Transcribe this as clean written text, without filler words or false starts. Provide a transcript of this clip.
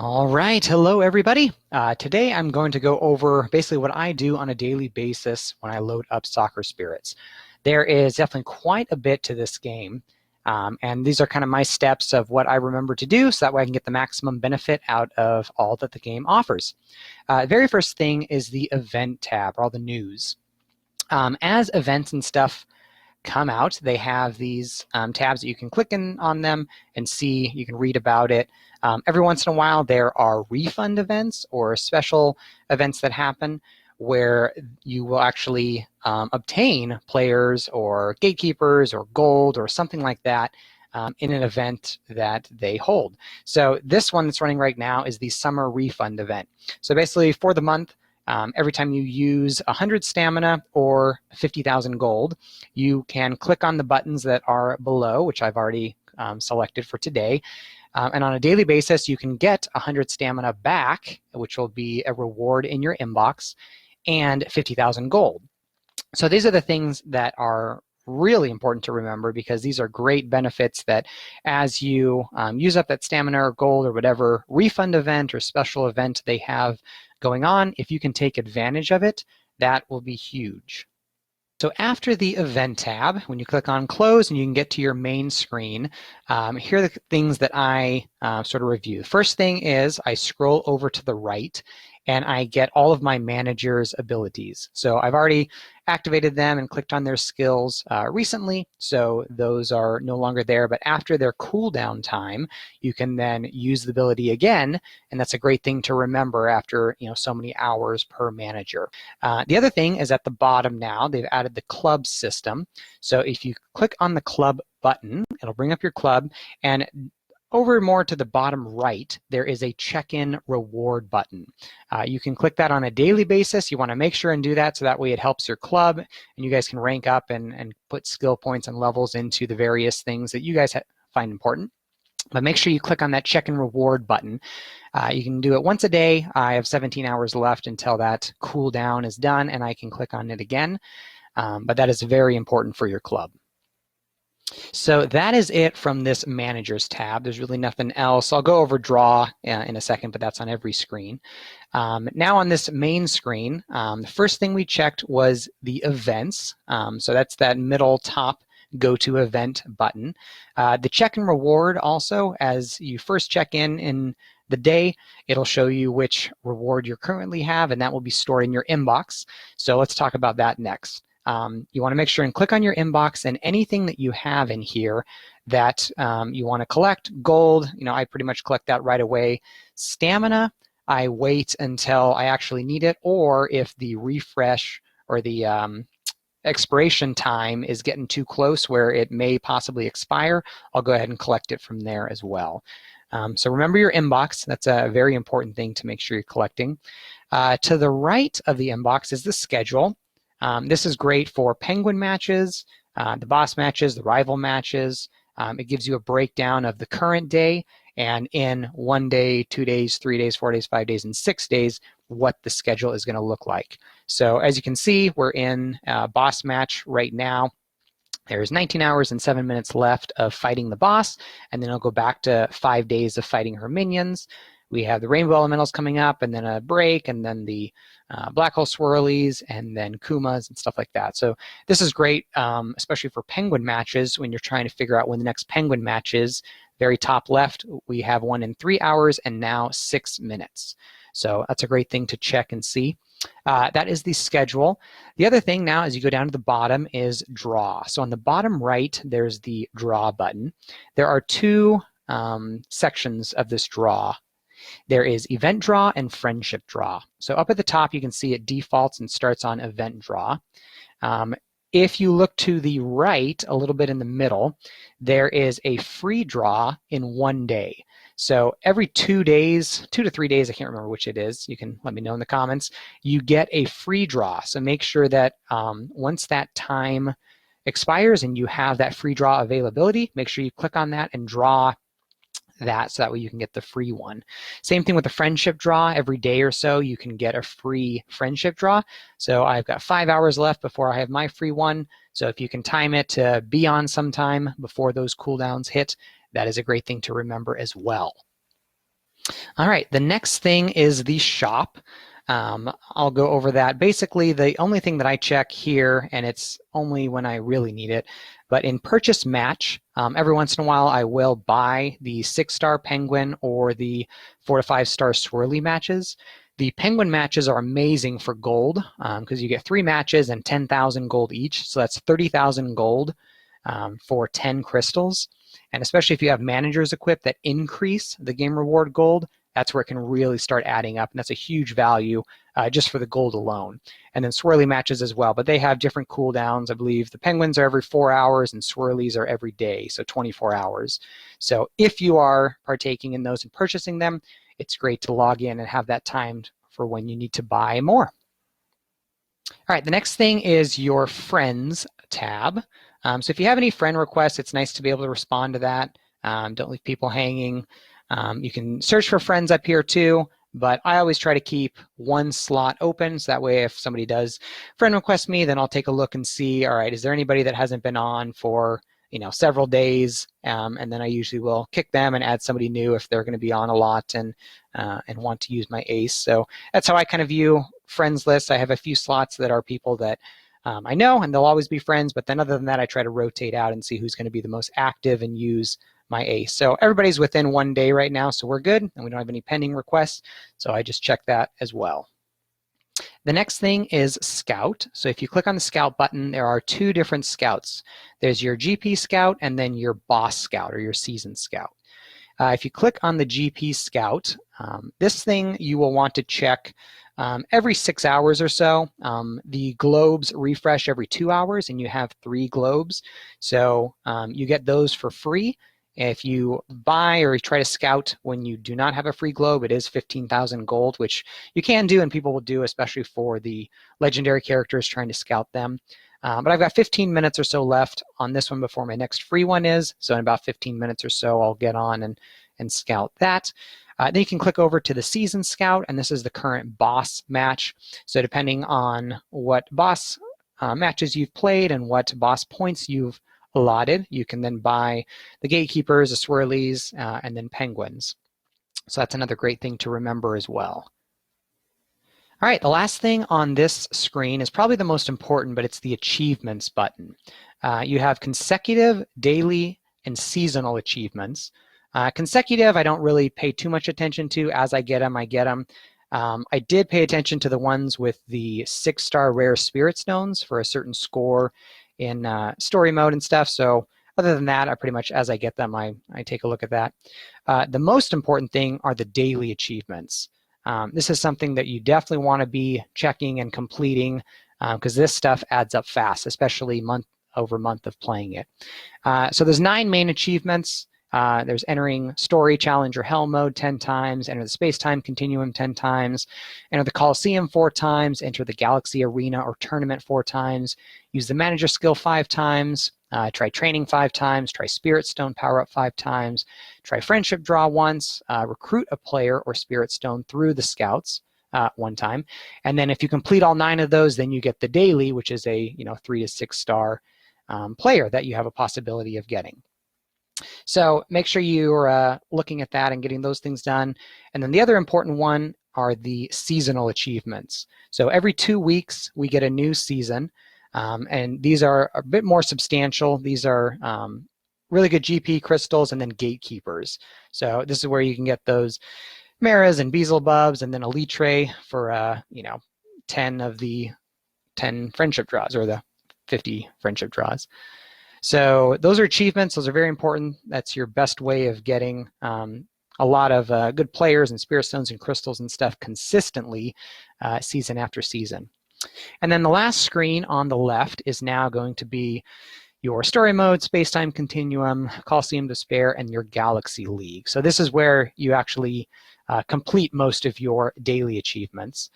All right, hello everybody. Today I'm going to go over basically what I do on a daily basis when I load up Soccer Spirits. There is definitely quite a bit to this game, and these are kind of my steps of what I remember to do so that way I can get the maximum benefit out of all that the game offers. Very first thing is the event tab, or all the news. As events and stuff come out, they have these tabs that you can click in on them and see, you can read about it. Every once in a while, there are refund events or special events that happen where you will actually obtain players or gatekeepers or gold or something like that in an event that they hold. So this one that's running right now is the summer refund event. So basically for the month, every time you use 100 stamina or 50,000 gold, you can click on the buttons that are below, which I've already selected for today. And on a daily basis, you can get 100 stamina back, which will be a reward in your inbox, and 50,000 gold. So these are the things that are really important to remember because these are great benefits that as you use up that stamina or gold or whatever refund event or special event they have going on, if you can take advantage of it, that will be huge. So after the event tab, when you click on close and you can get to your main screen, here are the things that I sort of review. First thing is I scroll over to the right and I get all of my manager's abilities. So I've already activated them and clicked on their skills recently, so those are no longer there. But after their cooldown time, you can then use the ability again, and that's a great thing to remember after so many hours per manager. The other thing is at the bottom now, they've added the club system. So if you click on the club button, it'll bring up your club, and over more to the bottom right, there is a check-in reward button. You can click that on a daily basis. You want to make sure and do that so that way it helps your club and you guys can rank up and put skill points and levels into the various things that you guys find important. But make sure you click on that check-in reward button. You can do it once a day. I have 17 hours left until that cooldown is done and I can click on it again. But that is very important for your club. So that is it from this managers tab. There's really nothing else. I'll go over draw in a second, but that's on every screen. Now on this main screen, the first thing we checked was the events. So that's that middle top go to event button. The check and reward also, as you first check in the day, it'll show you which reward you currently have, and that will be stored in your inbox. So let's talk about that next. You want to make sure and click on your inbox and anything that you have in here that you want to collect. Gold, I pretty much collect that right away. Stamina, I wait until I actually need it, or if the refresh or the expiration time is getting too close where it may possibly expire, I'll go ahead and collect it from there as well. So remember your inbox. That's a very important thing to make sure you're collecting. To the right of the inbox is the schedule. This is great for penguin matches, the boss matches, the rival matches. It gives you a breakdown of the current day and in 1 day, 2 days, 3 days, 4 days, 5 days, and 6 days, what the schedule is going to look like. So as you can see, we're in a boss match right now. There's 19 hours and 7 minutes left of fighting the boss, and then it'll go back to 5 days of fighting her minions. We have the rainbow elementals coming up, and then a break, and then the black hole swirlies, and then Kumas and stuff like that. So this is great, especially for penguin matches when you're trying to figure out when the next penguin match is. Very top left, we have one in 3 hours and now 6 minutes. So that's a great thing to check and see. That is the schedule. The other thing now, as you go down to the bottom, is draw. So on the bottom right, there's the draw button. There are two sections of this draw. There is event draw and friendship draw. So up at the top, you can see it defaults and starts on event draw. If you look to the right, a little bit in the middle, there is a free draw in 1 day. So every 2 days, 2 to 3 days, I can't remember which it is, you can let me know in the comments, you get a free draw. So make sure that once that time expires and you have that free draw availability, make sure you click on that and draw that so that way you can get the free one. Same thing with the friendship draw. Every day or so you can get a free friendship draw. So I've got 5 hours left before I have my free one. So if you can time it to be on sometime before those cooldowns hit, that is a great thing to remember as well. All right, the next thing is the shop. I'll go over that. Basically, the only thing that I check here, and it's only when I really need it, but in purchase match, every once in a while I will buy the 6-star penguin or the 4 to 5-star swirly matches. The penguin matches are amazing for gold because you get 3 matches and 10,000 gold each. So that's 30,000 gold for 10 crystals. And especially if you have managers equipped that increase the game reward gold, that's where it can really start adding up. And that's a huge value just for the gold alone. And then swirly matches as well, but they have different cooldowns. I believe the penguins are every 4 hours and swirlies are every day, so 24 hours. So if you are partaking in those and purchasing them, it's great to log in and have that timed for when you need to buy more. All right, the next thing is your friends tab. So if you have any friend requests, it's nice to be able to respond to that. Don't leave people hanging. You can search for friends up here too, but I always try to keep one slot open. So that way if somebody does friend request me, then I'll take a look and see, all right, is there anybody that hasn't been on for several days? And then I usually will kick them and add somebody new if they're going to be on a lot and want to use my ace. So that's how I kind of view friends lists. I have a few slots that are people that I know, and they'll always be friends. But then other than that, I try to rotate out and see who's going to be the most active and use my ace. So everybody's within 1 day right now, so we're good, and we don't have any pending requests. So I just check that as well. The next thing is Scout. So if you click on the Scout button, there are 2 different Scouts. There's your GP Scout and then your Boss Scout or your Season Scout. If you click on the GP Scout, this thing you will want to check every 6 hours or so. The globes refresh every 2 hours, and you have 3 globes. So you get those for free. If you buy or try to scout when you do not have a free globe, it is 15,000 gold, which you can do and people will do, especially for the legendary characters trying to scout them. But I've got 15 minutes or so left on this one before my next free one is. So in about 15 minutes or so, I'll get on and scout that. Then you can click over to the Season Scout, and this is the current boss match. So depending on what boss matches you've played and what boss points you've allotted, you can then buy the gatekeepers, the swirlies, and then penguins. So that's another great thing to remember as well. All right, the last thing on this screen is probably the most important, but it's the achievements button. You have consecutive, daily, and seasonal achievements. Consecutive, I don't really pay too much attention to. As I get them, I get them. I did pay attention to the ones with the 6-star rare spirit stones for a certain score in story mode and stuff. So other than that, I pretty much, as I get them, I take a look at that. The most important thing are the daily achievements. This is something that you definitely want to be checking and completing because this stuff adds up fast, especially month over month of playing it. So there's 9 main achievements. There's entering story, challenge, or hell mode 10 times, enter the space-time continuum 10 times, enter the Coliseum 4 times, enter the Galaxy Arena or Tournament 4 times, use the Manager skill 5 times, try training 5 times, try Spirit Stone power-up 5 times, try Friendship Draw once, recruit a player or Spirit Stone through the Scouts 1 time, and then if you complete all 9 of those, then you get the daily, which is a 3 to 6 star player that you have a possibility of getting. So make sure you're looking at that and getting those things done. And then the other important one are the seasonal achievements. So every 2 weeks, we get a new season. And these are a bit more substantial. These are really good GP crystals and then gatekeepers. So this is where you can get those Maras and Beelzebubs and then a Litre for 10 of the 10 friendship draws or the 50 friendship draws. So those are achievements. Those are very important. That's your best way of getting a lot of good players and spirit stones and crystals and stuff consistently season after season. And then the last screen on the left is now going to be your story mode, space-time continuum, Coliseum Despair, and your Galaxy League. So this is where you actually complete most of your daily achievements.